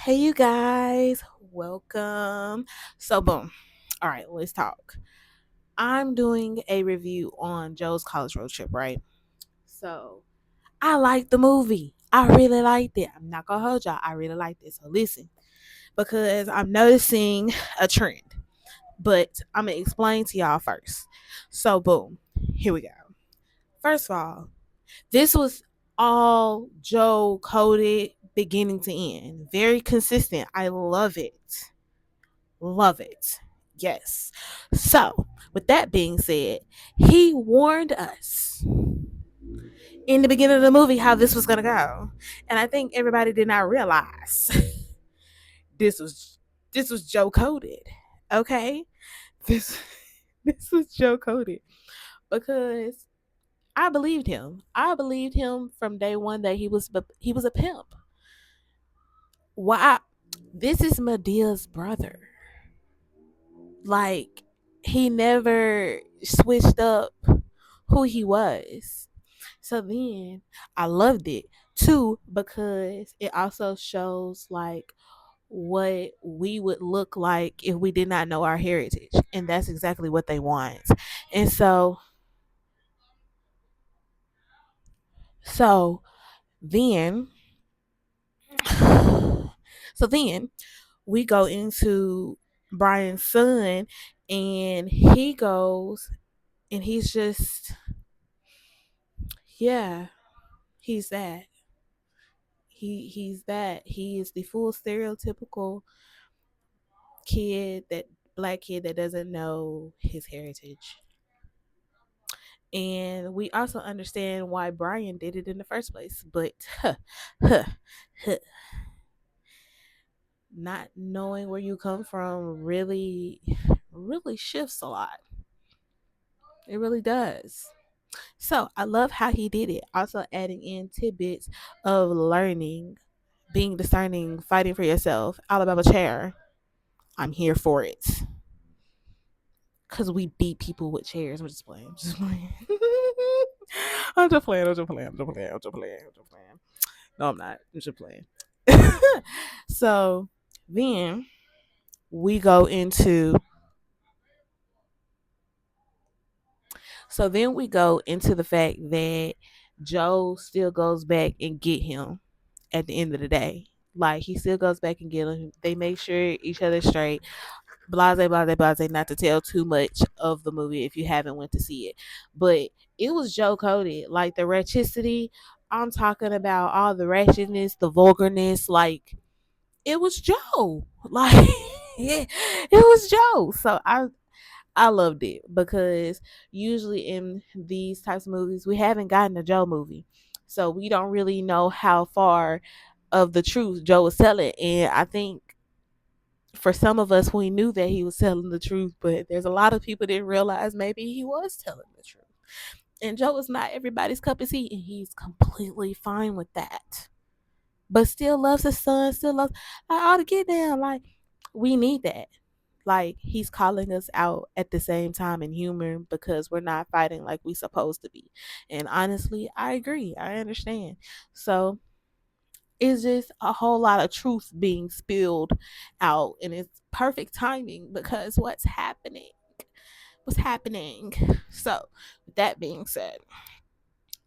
Hey, you guys, welcome. So, boom. All right, let's talk. I'm doing a review on Joe's College Road Trip, right? So, I liked the movie. I really liked it. I'm not gonna hold y'all. I really liked it. So, listen, because I'm noticing a trend, but I'm gonna explain to y'all first. So, boom, here we go. First of all, this was all Joe coded beginning to end. Very consistent. I love it. Love it. Yes. So, with that being said, he warned us in the beginning of the movie how this was going to go. And I think everybody did not realize this was this was Joe coded. Okay? This this was Joe coded because I believed him. I believed him from day one that he was a pimp. Why? This is Medea's brother. Like, he never switched up who he was. So then I loved it too because it also shows like what we would look like if we did not know our heritage. And that's exactly what they want. And so then so then we go into Brian's son, and he goes and he's just, yeah, he's that. He's that. He is the full stereotypical kid, that black kid that doesn't know his heritage. And we also understand why Brian did it in the first place. But huh, huh, not knowing where you come from really shifts a lot. It really does. So I love how he did it. Also adding in tidbits of learning, being discerning, fighting for yourself. Alabama chair. I'm here for it. Cause we beat people with chairs. I'm just playing. I'm just playing. I'm just playing. I'm just playing. I'm just playing. I'm just playing. I'm just playing. No, I'm not. I'm just playing. So then we go into the fact that Joe still goes back and get him at the end of the day. Like, he still goes back and get him. They make sure each other's straight. Blase, blase, blase. Not to tell too much of the movie if you haven't went to see it, but it was Joe coded. Like, the ratchicity. I'm talking about all the ratchetness, the vulgarness. Like, it was Joe. Like, yeah, it was Joe. So I loved it because usually in these types of movies we haven't gotten a Joe movie, so we don't really know how far of the truth Joe was telling. And I think for some of us, we knew that he was telling the truth, but there's a lot of people that didn't realize maybe he was telling the truth. And Joe is not everybody's cup of tea, and he's completely fine with that. But still loves his son, still loves, like, all to get down. Like, we need that. Like, he's calling us out at the same time in humor because we're not fighting like we supposed to be. And honestly, I agree. I understand. So it's just a whole lot of truth being spilled out, and it's perfect timing because what's happening. So with that being said,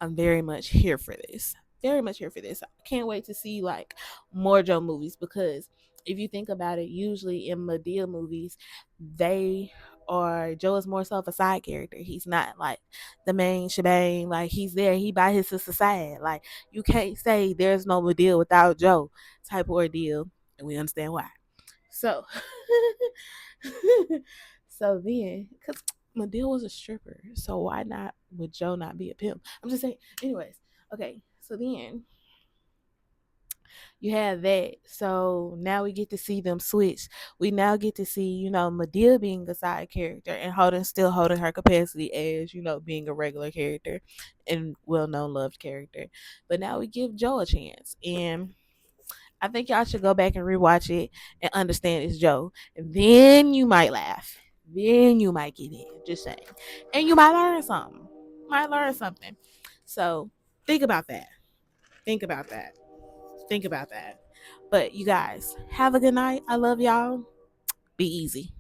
I'm very much here for this. Very much here for this. I can't wait to see like more Joe movies because if you think about it, usually in Medea movies, they or Joe is more so of a side character. He's not like the main shebang. Like, he's there, he by his sister's side. Like, you can't say there's no Medea without Joe type of ordeal, and we understand why. So, so then, because Medea was a stripper, so why not would Joe not be a pimp? I'm just saying. Anyways, okay. So then you have that. So now we get to see them switch. We now get to see, Medea being a side character and still holding her capacity as, being a regular character and well known loved character. But now we give Joe a chance. And I think y'all should go back and rewatch it and understand it's Joe. And then you might laugh. Then you might get in. Just saying. And you might learn something. Might learn something. So think about that. Think about that. Think about that. But you guys, have a good night. I love y'all. Be easy.